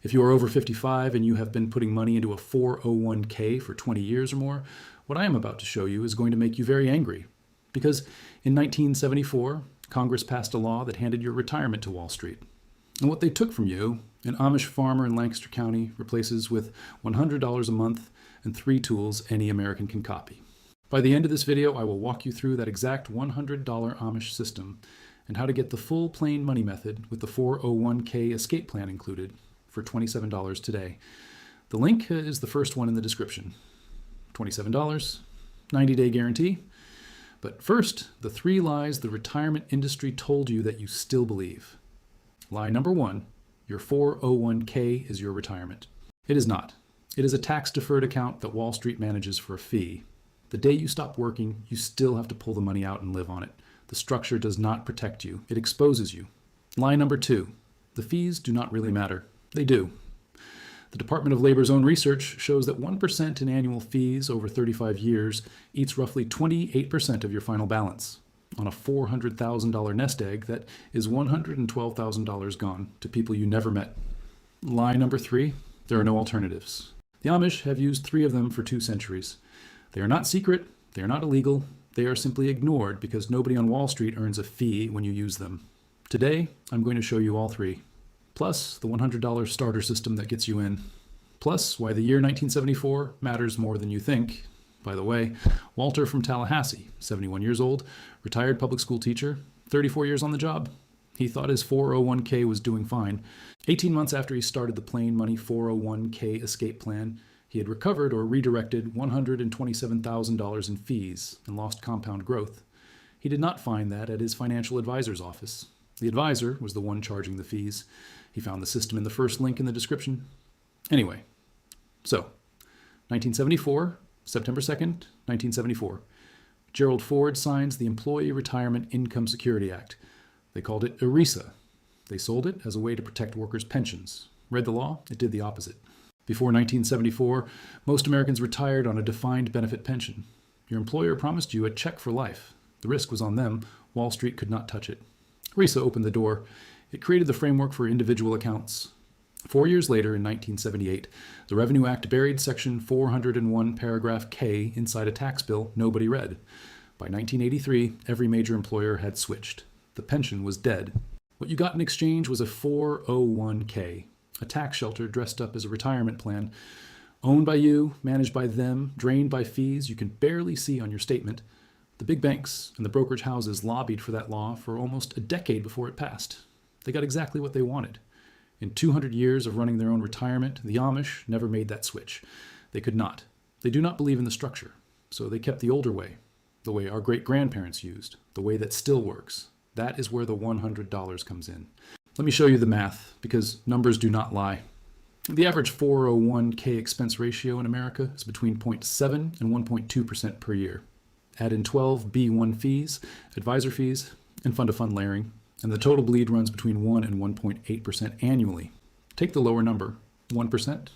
If you are over 55 and you have been putting money into a 401k for 20 years or more, what I am about to show you is going to make you very angry. Because in 1974, Congress passed a law that handed your retirement to Wall Street. And what they took from you, an Amish farmer in Lancaster County replaces with $100 a month and 3 tools any American can copy. By the end of this video, I will walk you through that exact $100 Amish system and how to get the full plain money method with the 401k escape plan included for $27 today. The link is the first one in the description. $27, 90-day guarantee. But first, the 3 lies the retirement industry told you that you still believe. Lie number 1, your 401k is your retirement. It is not. It is a tax-deferred account that Wall Street manages for a fee. The day you stop working, you still have to pull the money out and live on it. The structure does not protect you. It exposes you. Lie number 2, the fees do not really matter. They do. The Department of Labor's own research shows that 1% in annual fees over 35 years eats roughly 28% of your final balance. On a $400,000 nest egg, that is $112,000 gone to people you never met. Lie number 3, there are no alternatives. The Amish have used 3 of them for 2 centuries. They are not secret, they are not illegal, they are simply ignored because nobody on Wall Street earns a fee when you use them. Today, I'm going to show you all 3. Plus the $100 starter system that gets you in. Plus why the year 1974 matters more than you think. By the way, Walter from Tallahassee, 71 years old, retired public school teacher, 34 years on the job. He thought his 401k was doing fine. 18 months after he started the Plain Money 401k escape plan, he had recovered or redirected $127,000 in fees and lost compound growth. He did not find that at his financial advisor's office. The advisor was the one charging the fees. He found the system in the first link in the description. Anyway, so 1974, September 2nd, 1974. Gerald Ford signs the Employee Retirement Income Security Act. They called it ERISA. They sold it as a way to protect workers' pensions. Read the law, it did the opposite. Before 1974, most Americans retired on a defined benefit pension. Your employer promised you a check for life. The risk was on them. Wall Street could not touch it. ERISA opened the door. It created the framework for individual accounts. 4 years later, in 1978, the Revenue Act buried Section 401, Paragraph K inside a tax bill nobody read. By 1983, every major employer had switched. The pension was dead. What you got in exchange was a 401k, a tax shelter dressed up as a retirement plan, owned by you, managed by them, drained by fees you can barely see on your statement. The big banks and the brokerage houses lobbied for that law for almost a decade before it passed. They got exactly what they wanted. In 200 years of running their own retirement, the Amish never made that switch. They could not. They do not believe in the structure, so they kept the older way, the way our great-grandparents used, the way that still works. That is where the $100 comes in. Let me show you the math, because numbers do not lie. The average 401k expense ratio in America is between 0.7 and 1.2% per year. Add in 12 B1 fees, advisor fees, and fund-to-fund layering, and the total bleed runs between 1 and 1.8% annually. Take the lower number, 1%.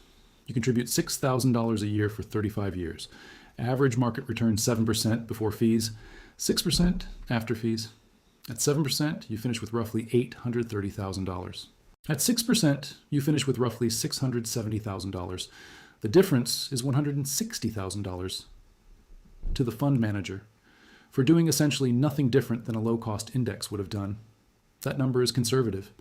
You contribute $6,000 a year for 35 years. Average market return 7% before fees, 6% after fees. At 7%, you finish with roughly $830,000. At 6%, you finish with roughly $670,000. The difference is $160,000 to the fund manager for doing essentially nothing different than a low-cost index would have done. That number is conservative.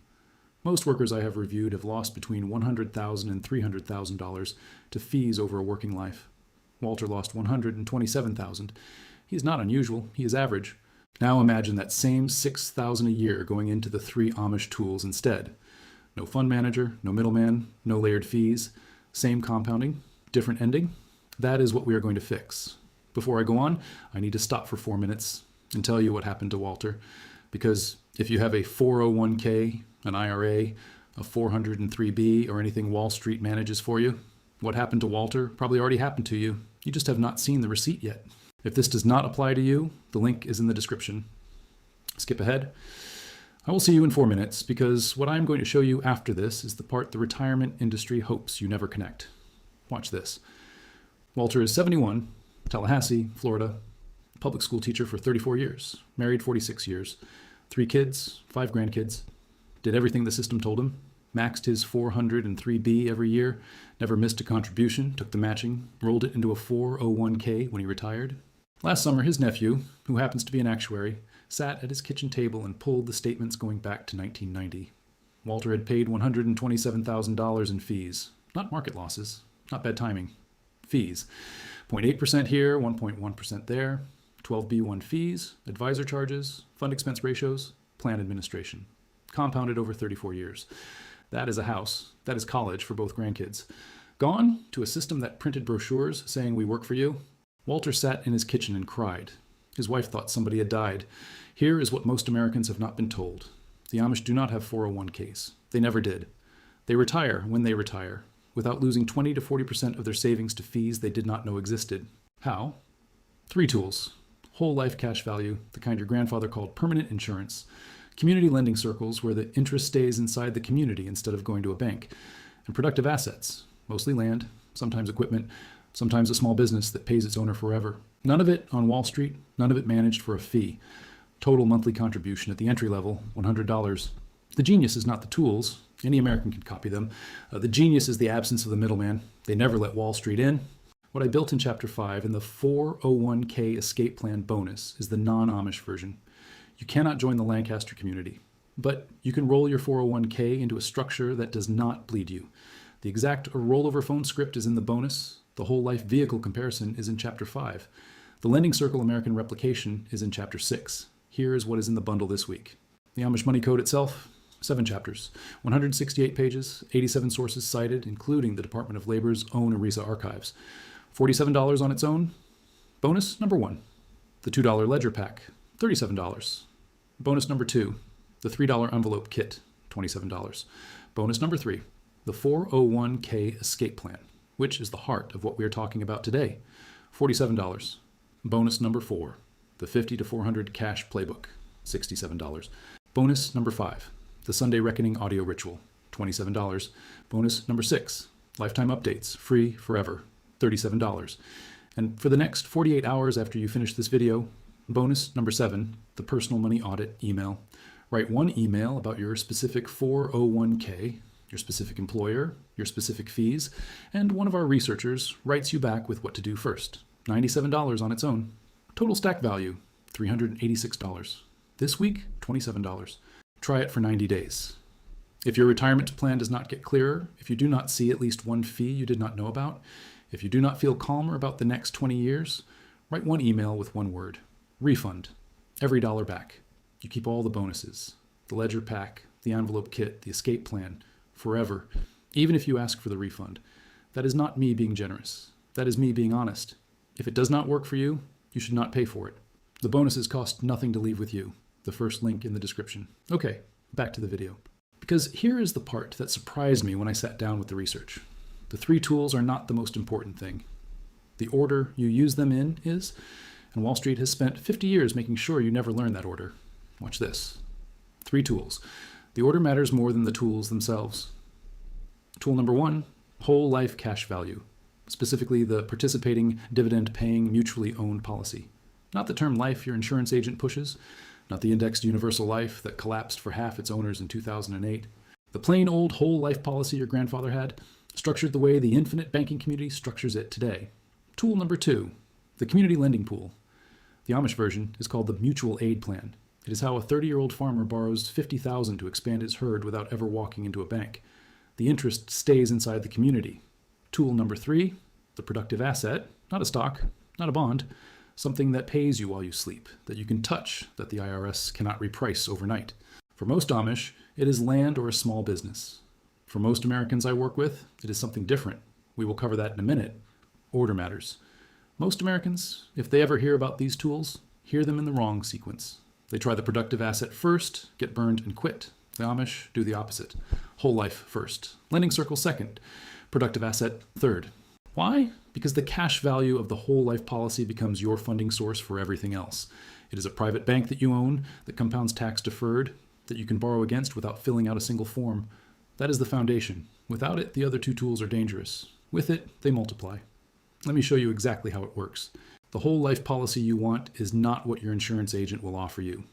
Most workers I have reviewed have lost between $100,000 and $300,000 to fees over a working life. Walter lost $127,000. He is not unusual, he is average. Now imagine that same $6,000 a year going into the 3 Amish tools instead. No fund manager, no middleman, no layered fees, same compounding, different ending. That is what we are going to fix. Before I go on, I need to stop for 4 minutes and tell you what happened to Walter. Because if you have a 401k, an IRA, a 403b, or anything Wall Street manages for you, what happened to Walter probably already happened to you. You just have not seen the receipt yet. If this does not apply to you, the link is in the description. Skip ahead. I will see you in 4 minutes because what I'm going to show you after this is the part the retirement industry hopes you never connect. Watch this. Walter is 71, Tallahassee, Florida, public school teacher for 34 years, married 46 years, 3 kids, 5 grandkids, did everything the system told him, maxed his 403B every year, never missed a contribution, took the matching, rolled it into a 401k when he retired. Last summer, his nephew, who happens to be an actuary, sat at his kitchen table and pulled the statements going back to 1990. Walter had paid $127,000 in fees, not market losses, not bad timing, fees. 0.8% here, 1.1% there, 12B1 fees, advisor charges, fund expense ratios, plan administration. Compounded over 34 years. That is a house. That is college for both grandkids. Gone to a system that printed brochures saying we work for you. Walter sat in his kitchen and cried. His wife thought somebody had died. Here is what most Americans have not been told. The Amish do not have 401ks. They never did. They retire when they retire, without losing 20 to 40% of their savings to fees they did not know existed. How? 3 tools. Whole life cash value, the kind your grandfather called permanent insurance. Community lending circles where the interest stays inside the community instead of going to a bank. And productive assets, mostly land, sometimes equipment, sometimes a small business that pays its owner forever. None of it on Wall Street, none of it managed for a fee. Total monthly contribution at the entry level, $100. The genius is not the tools. Any American can copy them. The genius is the absence of the middleman. They never let Wall Street in. What I built in Chapter 5 in the 401k escape plan bonus is the non-Amish version. You cannot join the Lancaster community, but you can roll your 401k into a structure that does not bleed you. The exact rollover phone script is in the bonus. The whole life vehicle comparison is in Chapter 5. The Lending Circle American replication is in Chapter 6. Here is what is in the bundle this week. The Amish Money Code itself, 7 chapters, 168 pages, 87 sources cited, including the Department of Labor's own ERISA archives. $47 on its own. Bonus number 1, the $2 ledger pack, $37. Bonus number 2, the $3 envelope kit, $27. Bonus number 3, the 401k escape plan, which is the heart of what we are talking about today, $47. Bonus number 4, the 50 to 400 cash playbook, $67. Bonus number 5, the Sunday Reckoning audio ritual, $27. Bonus number 6, lifetime updates, free forever, $37. And for the next 48 hours after you finish this video, bonus number 7, the personal money audit email. Write 1 email about your specific 401k, your specific employer, your specific fees, and one of our researchers writes you back with what to do first. $97 on its own. Total stack value, $386. This week, $27. Try it for 90 days. If your retirement plan does not get clearer, if you do not see at least one fee you did not know about, if you do not feel calmer about the next 20 years, write 1 email with 1 word. Refund. Every dollar back. You keep all the bonuses. The ledger pack, the envelope kit, the escape plan, forever, even if you ask for the refund. That is not me being generous. That is me being honest. If it does not work for you, you should not pay for it. The bonuses cost nothing to leave with you. The first link in the description. Okay, back to the video. Because here is the part that surprised me when I sat down with the research. The 3 tools are not the most important thing. The order you use them in is, and Wall Street has spent 50 years making sure you never learn that order. Watch this. 3 tools. The order matters more than the tools themselves. Tool number 1, whole life cash value, specifically the participating dividend-paying mutually owned policy. Not the term life your insurance agent pushes, not the indexed universal life that collapsed for half its owners in 2008. The plain old whole life policy your grandfather had, structured the way the infinite banking community structures it today. Tool number 2, the community lending pool. The Amish version is called the mutual aid plan. It is how a 30-year-old farmer borrows $50,000 to expand his herd without ever walking into a bank. The interest stays inside the community. Tool number 3, the productive asset, not a stock, not a bond, something that pays you while you sleep, that you can touch, that the IRS cannot reprice overnight. For most Amish, it is land or a small business. For most Americans I work with, it is something different. We will cover that in a minute. Order matters. Most Americans, if they ever hear about these tools, hear them in the wrong sequence. They try the productive asset first, get burned, and quit. The Amish do the opposite. Whole life first. Lending circle second. Productive asset third. Why? Because the cash value of the whole life policy becomes your funding source for everything else. It is a private bank that you own, that compounds tax deferred, that you can borrow against without filling out a single form. That is the foundation. Without it, the other 2 tools are dangerous. With it, they multiply. Let me show you exactly how it works. The whole life policy you want is not what your insurance agent will offer you.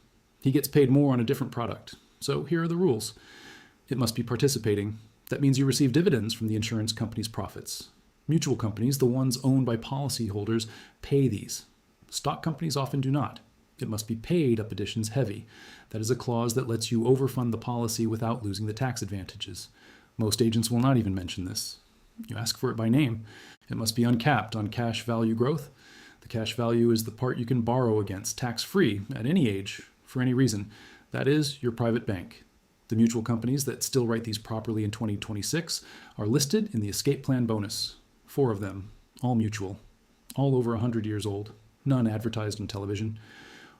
He gets paid more on a different product. So here are the rules. It must be participating. That means you receive dividends from the insurance company's profits. Mutual companies, the ones owned by policyholders, pay these. Stock companies often do not. It must be paid up additions heavy. That is a clause that lets you overfund the policy without losing the tax advantages. Most agents will not even mention this. You ask for it by name. It must be uncapped on cash value growth. The cash value is the part you can borrow against tax-free at any age, for any reason. That is your private bank. The mutual companies that still write these properly in 2026 are listed in the escape plan bonus. 4 of them, all mutual, all over 100 years old, none advertised on television.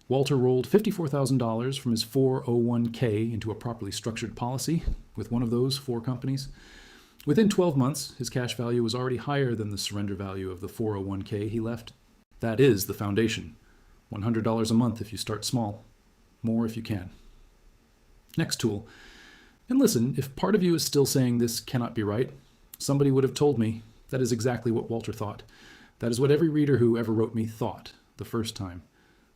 Walter rolled $54,000 from his 401k into a properly structured policy with one of those 4 companies. Within 12 months, his cash value was already higher than the surrender value of the 401k he left. That is the foundation. $100 a month if you start small, more if you can. Next tool. And listen, if part of you is still saying this cannot be right, somebody would have told me that is exactly what Walter thought. That is what every reader who ever wrote me thought the first time.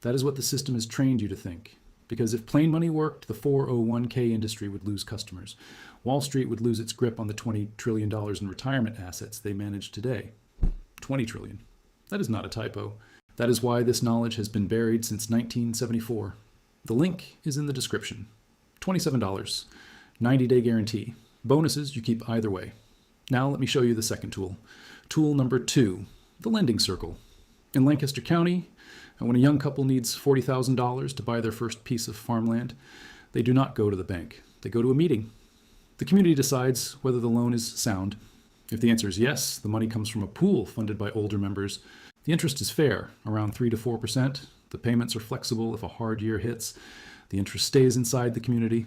That is what the system has trained you to think. Because if plain money worked, the 401k industry would lose customers. Wall Street would lose its grip on the $20 trillion in retirement assets they manage today. $20 trillion. That is not a typo. That is why this knowledge has been buried since 1974. The link is in the description. $27, 90-day guarantee. Bonuses you keep either way. Now let me show you the second tool. Tool number 2, the lending circle. In Lancaster County, when a young couple needs $40,000 to buy their first piece of farmland, they do not go to the bank. They go to a meeting. The community decides whether the loan is sound. If the answer is yes, the money comes from a pool funded by older members. The interest is fair, around 3 to 4%. The payments are flexible if a hard year hits. The interest stays inside the community.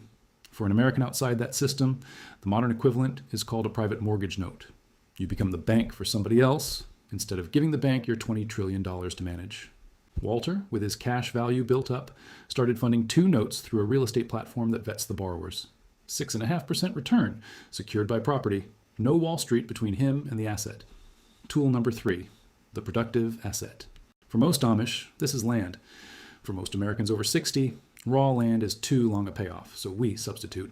For an American outside that system, the modern equivalent is called a private mortgage note. You become the bank for somebody else instead of giving the bank your $20 trillion to manage. Walter, with his cash value built up, started funding 2 notes through a real estate platform that vets the borrowers. 6.5% return, secured by property. No Wall Street between him and the asset. Tool number 3, the productive asset. For most Amish, this is land. For most Americans over 60, raw land is too long a payoff, so we substitute.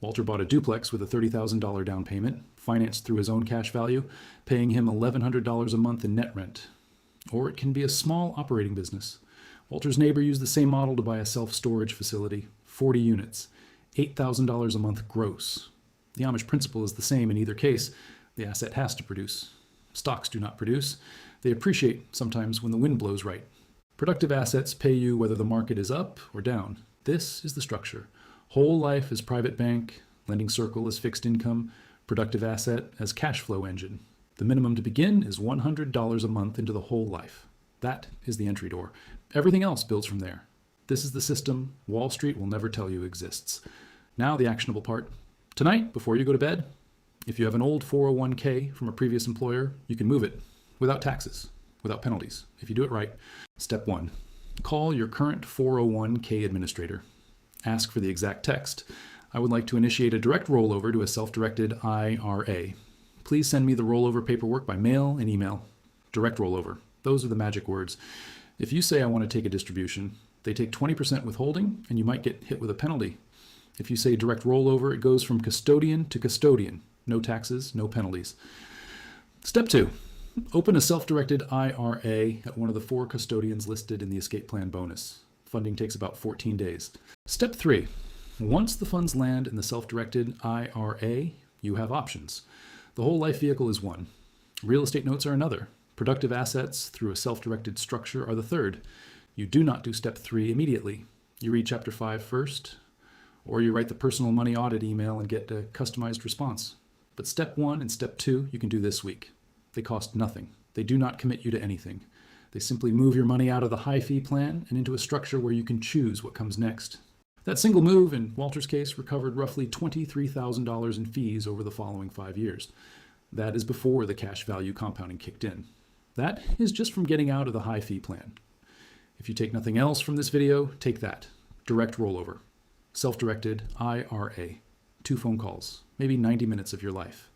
Walter bought a duplex with a $30,000 down payment, financed through his own cash value, paying him $1,100 a month in net rent. Or it can be a small operating business. Walter's neighbor used the same model to buy a self-storage facility, 40 units, $8,000 a month gross. The Amish principle is the same in either case. The asset has to produce. Stocks do not produce. They appreciate sometimes when the wind blows right. Productive assets pay you whether the market is up or down. This is the structure. Whole life as private bank, lending circle as fixed income, productive asset as cash flow engine. The minimum to begin is $100 a month into the whole life. That is the entry door. Everything else builds from there. This is the system Wall Street will never tell you exists. Now the actionable part. Tonight, before you go to bed, if you have an old 401k from a previous employer, you can move it without taxes, without penalties, if you do it right. Step 1, call your current 401k administrator. Ask for the exact text. I would like to initiate a direct rollover to a self-directed IRA. Please send me the rollover paperwork by mail and email. Direct rollover. Those are the magic words. If you say I want to take a distribution, they take 20% withholding and you might get hit with a penalty. If you say direct rollover, it goes from custodian to custodian. No taxes, no penalties. Step 2, open a self-directed IRA at one of the 4 custodians listed in the escape plan bonus. Funding takes about 14 days. Step 3, once the funds land in the self-directed IRA, you have options. The whole life vehicle is one. Real estate notes are another. Productive assets through a self-directed structure are the third. You do not do step 3 immediately. You read chapter 5 first, or you write the personal money audit email and get a customized response. But step 1 and step 2 you can do this week. They cost nothing. They do not commit you to anything. They simply move your money out of the high fee plan and into a structure where you can choose what comes next. That single move, in Walter's case, recovered roughly $23,000 in fees over the following 5 years. That is before the cash value compounding kicked in. That is just from getting out of the high fee plan. If you take nothing else from this video, take that. Direct rollover. Self-directed IRA. 2 phone calls, maybe 90 minutes of your life.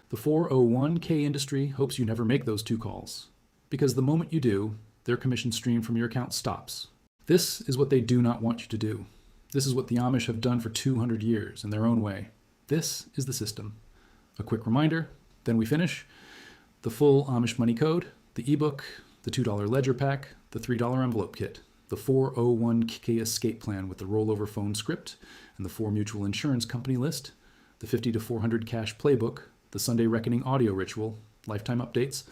The 401k industry hopes you never make those 2 calls, because the moment you do, their commission stream from your account stops. This is what they do not want you to do. This is what the Amish have done for 200 years in their own way. This is the system. A quick reminder, then we finish. The full Amish Money Code, the ebook, the $2 ledger pack, the $3 envelope kit, the 401k escape plan with the rollover phone script and the 4 mutual insurance company list, the 50 to 400 cash playbook, the Sunday reckoning audio ritual, lifetime updates,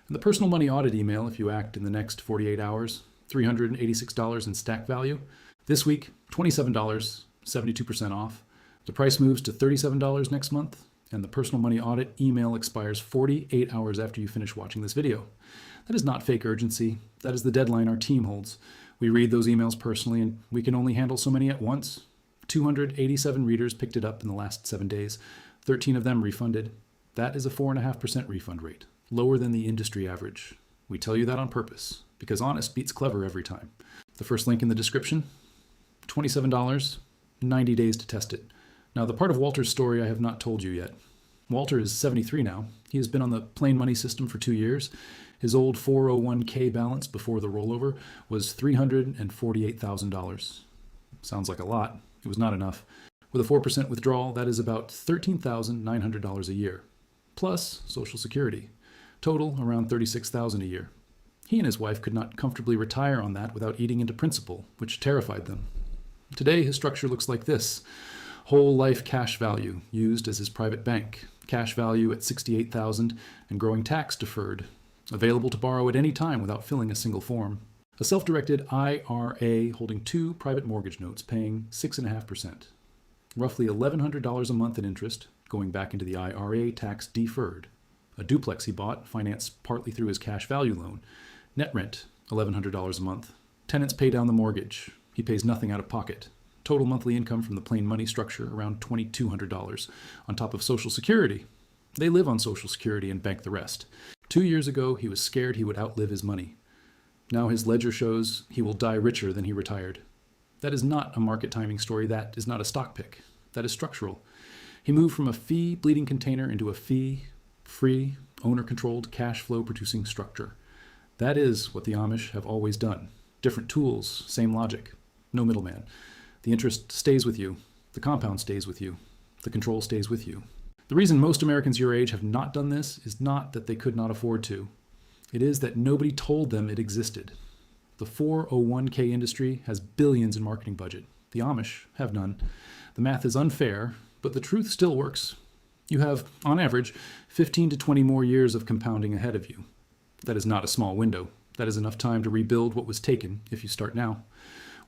and the personal money audit email if you act in the next 48 hours, $386 in stack value. This week, $27, 72% off. The price moves to $37 next month, and the personal money audit email expires 48 hours after you finish watching this video. That is not fake urgency. That is the deadline our team holds. We read those emails personally, and we can only handle so many at once. 287 readers picked it up in the last 7 days, 13 of them refunded. That is a 4.5% refund rate, lower than the industry average. We tell you that on purpose, because honest beats clever every time. The first link in the description, $27, 90 days to test it. Now, the part of Walter's story I have not told you yet. Walter is 73 now. He has been on the plain money system for 2 years. His old 401k balance before the rollover was $348,000. Sounds like a lot. It was not enough. With a 4% withdrawal, that is about $13,900 a year, plus Social Security. Total, around $36,000 a year. He and his wife could not comfortably retire on that without eating into principal, which terrified them. Today, his structure looks like this. Whole life cash value, used as his private bank. Cash value at $68,000 and growing tax deferred. Available to borrow at any time without filling a single form. A self-directed IRA holding 2 private mortgage notes paying 6.5%. Roughly $1,100 a month in interest, going back into the IRA tax deferred. A duplex he bought, financed partly through his cash value loan. Net rent, $1,100 a month. Tenants pay down the mortgage. He pays nothing out of pocket. Total monthly income from the plain money structure around $2,200, on top of Social Security. They live on Social Security and bank the rest. 2 years ago, he was scared he would outlive his money. Now his ledger shows he will die richer than he retired. That is not a market timing story. That is not a stock pick. That is structural. He moved from a fee-bleeding container into a fee-free, owner-controlled, cash flow-producing structure. That is what the Amish have always done. Different tools, same logic. No middleman. The interest stays with you. The compound stays with you. The control stays with you. The reason most Americans your age have not done this is not that they could not afford to. It is that nobody told them it existed. The 401k industry has billions in marketing budget. The Amish have none. The math is unfair, but the truth still works. You have, on average, 15 to 20 more years of compounding ahead of you. That is not a small window. That is enough time to rebuild what was taken if you start now.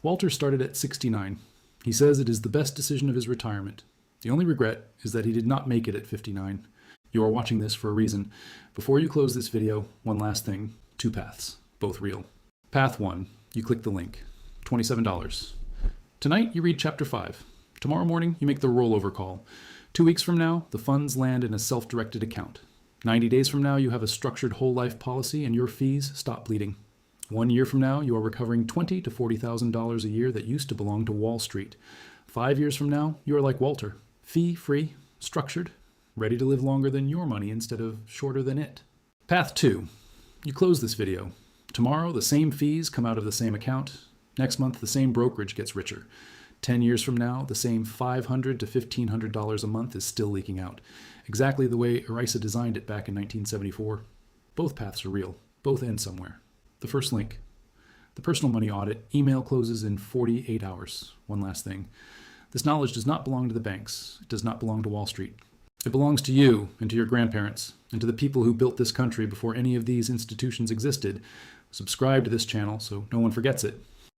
Walter started at 69. He says it is the best decision of his retirement. The only regret is that he did not make it at 59. You are watching this for a reason. Before you close this video, one last thing. 2 paths, both real. Path 1, you click the link. $27. Tonight, you read Chapter 5. Tomorrow morning, you make the rollover call. 2 weeks from now, the funds land in a self-directed account. 90 days from now, you have a structured whole life policy and your fees stop bleeding. 1 year from now, you are recovering $20,000 to $40,000 a year that used to belong to Wall Street. 5 years from now, you are like Walter, fee-free, structured, ready to live longer than your money instead of shorter than it. Path 2. You close this video. Tomorrow, the same fees come out of the same account. Next month, the same brokerage gets richer. 10 years from now, the same $500 to $1,500 a month is still leaking out. Exactly the way ERISA designed it back in 1974. Both paths are real. Both end somewhere. The first link. The personal money audit. Email closes in 48 hours. One last thing. This knowledge does not belong to the banks. It does not belong to Wall Street. It belongs to you and to your grandparents and to the people who built this country before any of these institutions existed. Subscribe to this channel so no one forgets it.